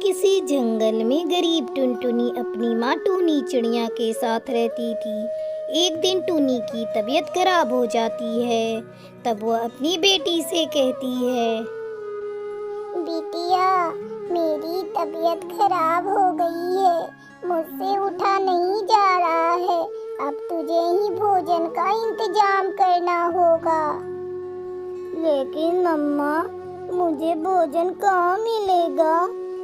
किसी जंगल में गरीब टुनटुनी अपनी माँ टूनी चिड़िया के साथ रहती थी। एक दिन टूनी की तबीयत खराब हो जाती है। तब वह अपनी बेटी से कहती है, बिटिया, मेरी तबीयत खराब हो गई है, मुझसे उठा नहीं जा रहा है। अब तुझे ही भोजन का इंतजाम करना होगा। लेकिन मम्मा, मुझे भोजन कहाँ मिलेगा?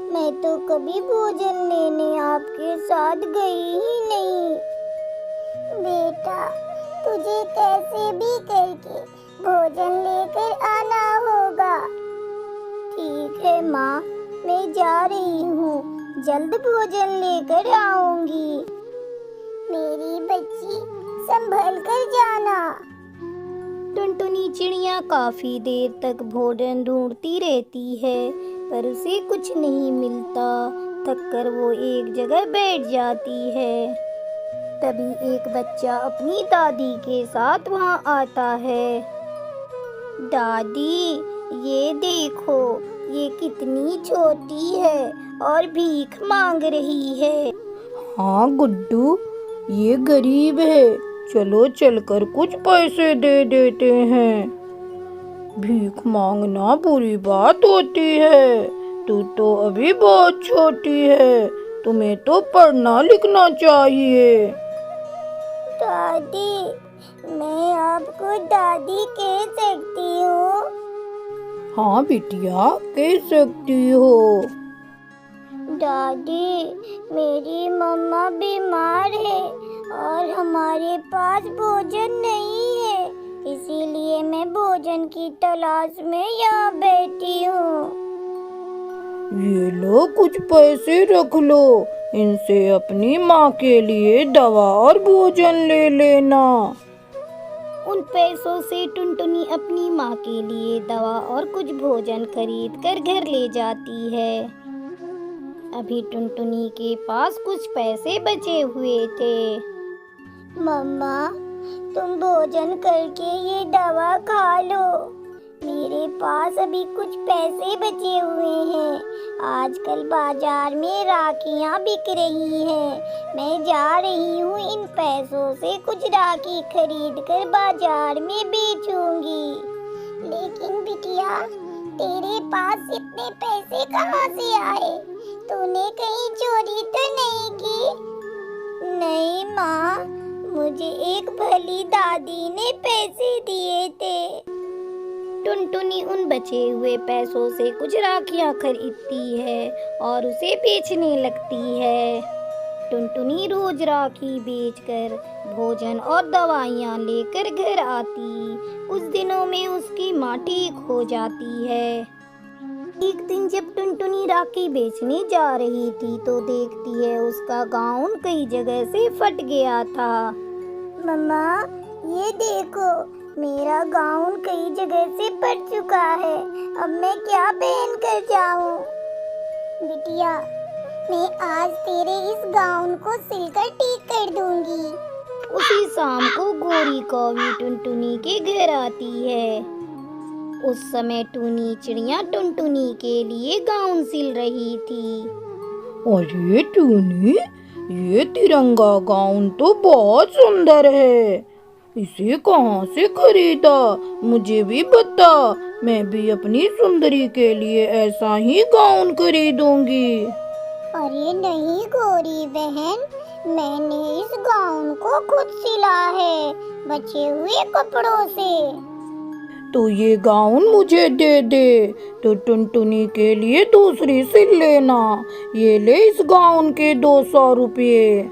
मैं तो कभी भोजन लेने आपके साथ गई ही नहीं। बेटा, तुझे कैसे भी करके भोजन लेकर आना होगा। ठीक है माँ, मैं जा रही हूँ, जल्द भोजन लेकर आऊंगी। मेरी बच्ची, संभल कर जाना। टुनटुनी चिड़िया काफी देर तक भोजन ढूंढती रहती है, पर उसे कुछ नहीं मिलता। थककर वो एक जगह बैठ जाती है। तभी एक बच्चा अपनी दादी के साथ वहाँ आता है। दादी, ये देखो, ये कितनी छोटी है और भीख मांग रही है। हाँ गुड्डू, ये गरीब है, चलो चलकर कुछ पैसे दे देते हैं। भीख मांगना बुरी बात होती है, तू तो अभी बहुत छोटी है, तुम्हें तो पढ़ना लिखना चाहिए। दादी, मैं आपको दादी कह सकती हूँ? हाँ बिटिया, कह सकती हो। दादी, मेरी मम्मा बीमार है और हमारे पास भोजन नहीं है, इसीलिए मैं भोजन की तलाश में यहाँ बैठी हूँ। ये लो, कुछ पैसे रख लो, इनसे अपनी माँ के लिए दवा और भोजन ले लेना। उन पैसों से टुनटुनी अपनी माँ के लिए दवा और कुछ भोजन खरीद कर घर ले जाती है। अभी टुनटुनी के पास कुछ पैसे बचे हुए थे। मम्मा, तुम भोजन करके ये दवा खा लो। मेरे पास अभी कुछ पैसे बचे हुए हैं। आजकल बाजार में राखियाँ बिक रही हैं। मैं जा रही हूँ, इन पैसों से कुछ राखी खरीद कर बाजार में बेचूंगी। लेकिन बिटिया, तेरे पास इतने पैसे कहाँ से आए? तूने कहीं चोरी तो नहीं की? नहीं माँ, मुझे एक भली दादी ने पैसे दिए थे। टुनटुनी उन बचे हुए पैसों से कुछ राखियां खरीदती है और उसे बेचने लगती है। टुनटुनी रोज राखी बेचकर भोजन और दवाइयाँ लेकर घर आती। कुछ दिनों में उसकी माँ ठीक हो जाती है। एक दिन जब टुनटुनी राखी बेचने जा रही थी तो देखती है उसका गाउन कई जगह से फट गया था। मम्मा, ये देखो, मेरा गाउन कई जगह से फट चुका है। अब मैं क्या पहन कर जाऊं? बिटिया, मैं आज तेरे इस गाउन को सिलकर ठीक कर दूंगी। उसी शाम को गोरी कौवी टुनटुनी के घर आती है। उस समय टूनी चिड़िया टुनटुनी के लिए गाउन सिल रही थी। अरे टूनी, ये तिरंगा गाउन तो बहुत सुंदर है, इसे कहाँ से खरीदा? मुझे भी बता, मैं भी अपनी सुंदरी के लिए ऐसा ही गाउन खरीदूंगी। अरे नहीं गोरी बहन, मैंने इस गाउन को खुद सिला है, बचे हुए कपड़ों से। तो ये गाउन मुझे दे दे, तो टुनटुनी के लिए दूसरी सिल लेना। ये ले इस गाउन के 200 रुपये।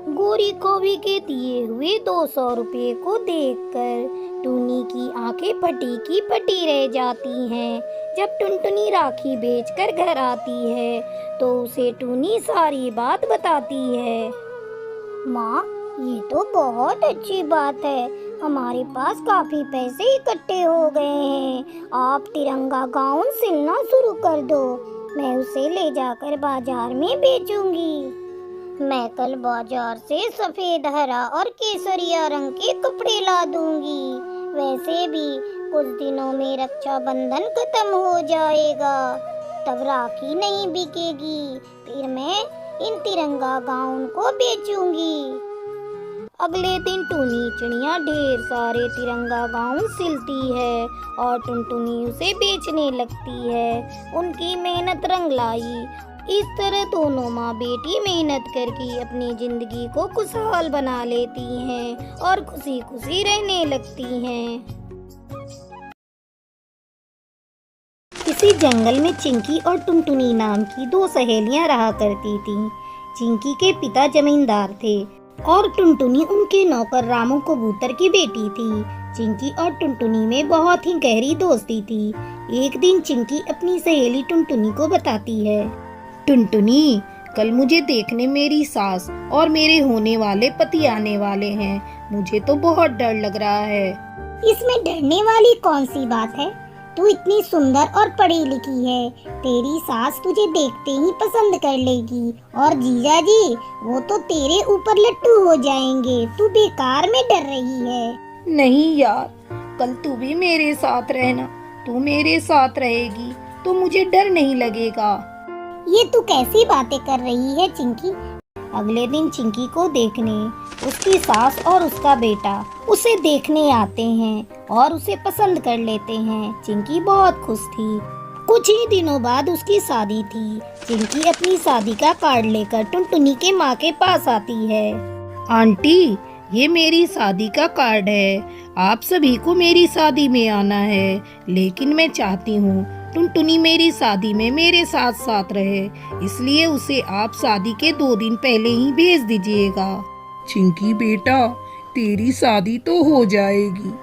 गोरी कौवी के दिए हुए 200 रुपये को देखकर टूनी की आंखें फटी की फटी रह जाती हैं। जब टुनटुनी राखी बेचकर घर आती है तो उसे टूनी सारी बात बताती है। माँ, ये तो बहुत अच्छी बात है, हमारे पास काफी पैसे इकट्ठे हो गए हैं। आप तिरंगा गाउन सिलना शुरू कर दो, मैं उसे ले जाकर बाजार में बेचूंगी। मैं कल बाजार से सफेद, हरा और केसरिया रंग के कपड़े ला दूंगी। वैसे भी कुछ दिनों में रक्षाबंधन खत्म हो जाएगा, तब राखी नहीं बिकेगी, फिर मैं इन तिरंगा गाउन को बेचूंगी। अगले दिन टुनी चिड़िया ढेर सारे तिरंगा गाउन सिलती है और टुनटुनी उसे बेचने लगती है। उनकी मेहनत रंग लाई। इस तरह दोनों माँ बेटी मेहनत करके अपनी जिंदगी को खुशहाल बना लेती हैं और खुशी खुशी रहने लगती हैं। किसी जंगल में चिंकी और टुनटुनी नाम की दो सहेलियां रहा करती थीं। चिंकी के पिता जमींदार थे और टुनटुनी उनके नौकर रामू कबूतर की बेटी थी। चिंकी और टुनटुनी में बहुत ही गहरी दोस्ती थी। एक दिन चिंकी अपनी सहेली टुनटुनी को बताती है, टुनटुनी, कल मुझे देखने मेरी सास और मेरे होने वाले पति आने वाले हैं। मुझे तो बहुत डर लग रहा है। इसमें डरने वाली कौन सी बात है? तू इतनी सुंदर और पढ़ी लिखी है, तेरी सास तुझे देखते ही पसंद कर लेगी और जीजा जी वो तो तेरे ऊपर लट्टू हो जाएंगे। तू बेकार में डर रही है। नहीं यार, कल तू भी मेरे साथ रहना। तू मेरे साथ रहेगी तो मुझे डर नहीं लगेगा। ये तू कैसी बातें कर रही है चिंकी? अगले दिन चिंकी को देखने उसकी सास और उसका बेटा उसे देखने आते हैं और उसे पसंद कर लेते हैं। चिंकी बहुत खुश थी। कुछ ही दिनों बाद उसकी शादी थी। चिंकी अपनी शादी का कार्ड लेकर टुनटुनी के माँ के पास आती है। आंटी, ये मेरी शादी का कार्ड है। आप सभी को मेरी शादी में आना है, लेकिन मैं चाहती हूँ टुनटुनी मेरी शादी में मेरे साथ साथ रहे, इसलिए उसे आप शादी के 2 दिन पहले ही भेज दीजिएगा। चिंकी बेटा, तेरी शादी तो हो जाएगी,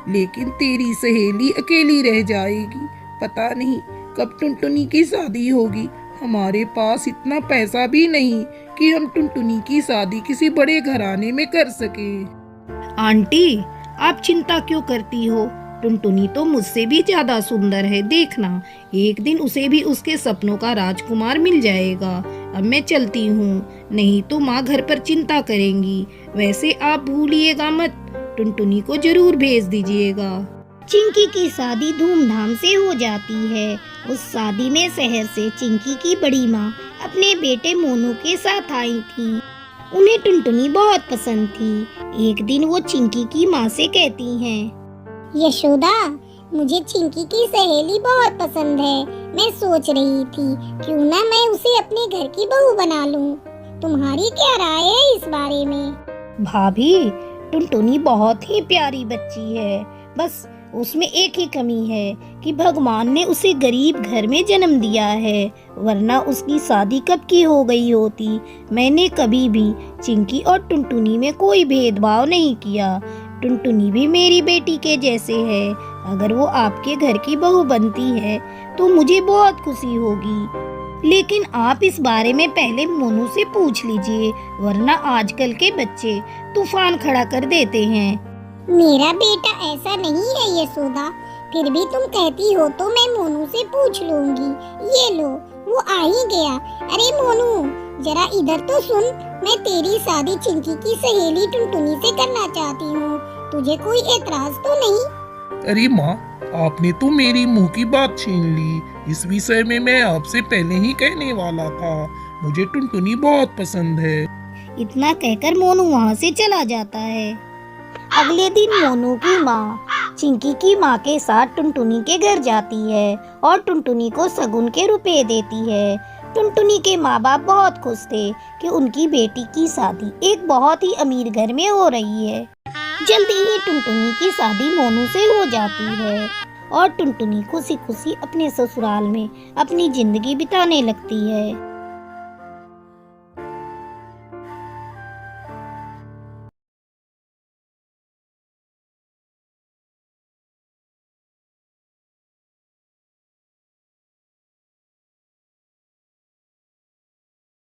लेकिन तेरी सहेली अकेली रह जाएगी। पता नहीं कब टुनटुनी की शादी होगी। हमारे पास इतना पैसा भी नहीं कि हम टुनटुनी की शादी किसी बड़े घराने में कर सकें। आंटी, आप चिंता क्यों करती हो? टुनटुनी तो मुझसे भी ज्यादा सुंदर है। देखना, एक दिन उसे भी उसके सपनों का राजकुमार मिल जाएगा। अब मैं चलती हूँ, नहीं तो माँ घर पर चिंता करेंगी। वैसे आप भूलिएगा मत, टुनटुनी को जरूर भेज दीजिएगा। चिंकी की शादी धूमधाम से हो जाती है। उस शादी में शहर से चिंकी की बड़ी माँ अपने बेटे मोनू के साथ आई थी। उन्हें टुनटुनी बहुत पसंद थी। एक दिन वो चिंकी की माँ से कहती हैं, यशोदा, मुझे चिंकी की सहेली बहुत पसंद है। मैं सोच रही थी क्यों ना मैं उसे अपने घर की बहू बना लूं। तुम्हारी क्या राय है इस बारे में? भाभी, टुनटुनी बहुत ही प्यारी बच्ची है। बस उसमें एक ही कमी है कि भगवान ने उसे गरीब घर में जन्म दिया है, वरना उसकी शादी कब की हो गई होती। मैंने कभी भी चिंकी और टुनटुनी में कोई भेदभाव नहीं किया। टुनटुनी भी मेरी बेटी के जैसे है। अगर वो आपके घर की बहू बनती है तो मुझे बहुत खुशी होगी। लेकिन आप इस बारे में पहले मोनू से पूछ लीजिए, वरना आजकल के बच्चे तूफान खड़ा कर देते हैं। मेरा बेटा ऐसा नहीं है यशोदा, फिर भी तुम कहती हो तो मैं मोनू से पूछ लूंगी। ये लो, वो आ ही गया। अरे मोनू, जरा इधर तो सुन। मैं तेरी शादी चिंकी की सहेली टुनटुनी से करना चाहती हूँ। तुझे कोई एतराज तो नहीं? अरे माँ, आपने तो मेरी मुंह की बात छीन ली। इस विषय में मैं आपसे पहले ही कहने वाला था। मुझे टुनटुनी बहुत पसंद है। इतना कहकर मोनू वहाँ से चला जाता है। अगले दिन मोनू की माँ चिंकी की माँ के साथ टुनटुनी के घर जाती है और टुनटुनी को शगुन के रुपए देती है। टुनटुनी के माँ बाप बहुत खुश थे कि उनकी बेटी की शादी एक बहुत ही अमीर घर में हो रही है। जल्दी ही टुनटुनी की शादी मोनू से हो जाती है और टुनटुनी खुशी खुशी अपने ससुराल में अपनी जिंदगी बिताने लगती है।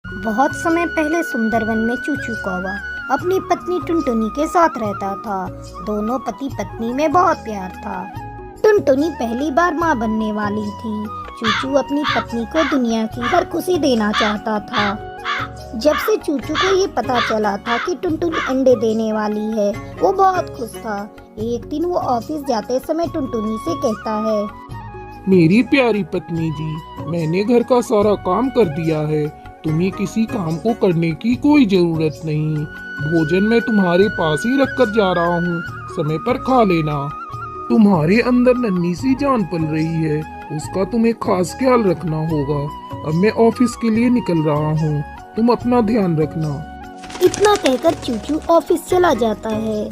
बहुत समय पहले सुंदरवन में चूचू कौवा अपनी पत्नी टुनटुनी के साथ रहता था। दोनों पति पत्नी में बहुत प्यार था। टुनटुनी पहली बार माँ बनने वाली थी। चूचू अपनी पत्नी को दुनिया की हर खुशी देना चाहता था। जब से चूचू को ये पता चला था कि टुनटुनी अंडे देने वाली है, वो बहुत खुश था। एक दिन वो ऑफिस जाते समय टुनटुनी से कहता है, मेरी प्यारी पत्नी जी, मैंने घर का सारा काम कर दिया है। तुम्हें किसी काम को करने की कोई जरूरत नहीं। भोजन मैं तुम्हारे पास ही रख कर जा रहा हूँ, समय पर खा लेना। तुम्हारे अंदर नन्ही सी जान पल रही है, उसका तुम्हें खास ख्याल रखना होगा। अब मैं ऑफिस के लिए निकल रहा हूँ, तुम अपना ध्यान रखना। इतना कहकर चूचू ऑफिस चला जाता है।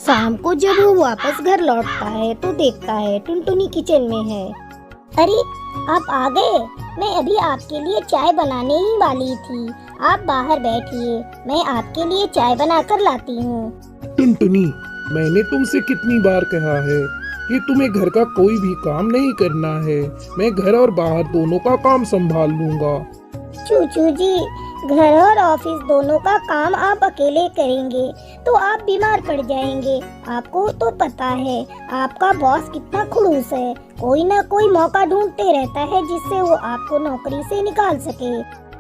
शाम को जब वो वापस घर लौटता है तो देखता है टुनटुनी किचन में है। अरे आप आ गए। मैं अभी आपके लिए चाय बनाने ही वाली थी। आप बाहर बैठिए, मैं आपके लिए चाय बनाकर लाती हूँ। टुनटुनी, मैंने तुमसे कितनी बार कहा है कि तुम्हें घर का कोई भी काम नहीं करना है। मैं घर और बाहर दोनों का काम संभाल लूंगा। चूचू जी, घर और ऑफिस दोनों का काम आप अकेले करेंगे तो आप बीमार पड़ जाएंगे। आपको तो पता है आपका बॉस कितना खड़ूस है, कोई ना कोई मौका ढूंढते रहता है जिससे वो आपको नौकरी से निकाल सके।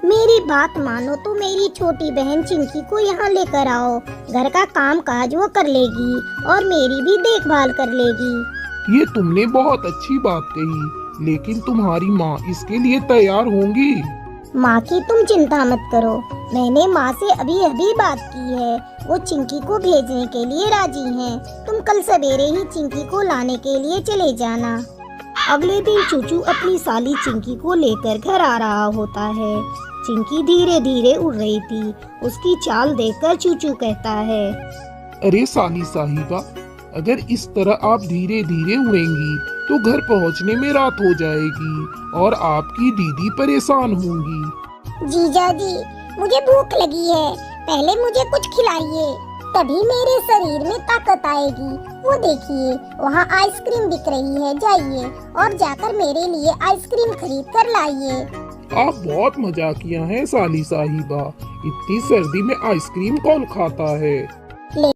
मेरी बात मानो तो मेरी छोटी बहन चिंकी को यहाँ लेकर आओ। घर का काम काज वो कर लेगी और मेरी भी देखभाल कर लेगी। ये तुमने बहुत अच्छी बात कही, लेकिन तुम्हारी माँ इसके लिए तैयार होंगी? माँ की तुम चिंता मत करो, मैंने माँ से अभी अभी बात की है। वो चिंकी को भेजने के लिए राजी हैं। तुम कल सवेरे ही चिंकी को लाने के लिए चले जाना। अगले दिन चूचू अपनी साली चिंकी को लेकर घर आ रहा होता है। चिंकी धीरे धीरे उड़ रही थी। उसकी चाल देखकर चूचू कहता है, अरे साली साहिबा, अगर इस तरह आप धीरे धीरे उड़ेंगी तो घर पहुंचने में रात हो जाएगी और आपकी दीदी परेशान होंगी। जीजा जी, मुझे भूख लगी है, पहले मुझे कुछ खिलाइए, तभी मेरे शरीर में ताकत आएगी। वो देखिए, वहाँ आइसक्रीम बिक रही है, जाइए और जाकर मेरे लिए आइसक्रीम खरीद कर लाइए। आप बहुत मजाकिया हैं साली साहिबा, इतनी सर्दी में आइसक्रीम कौन खाता है?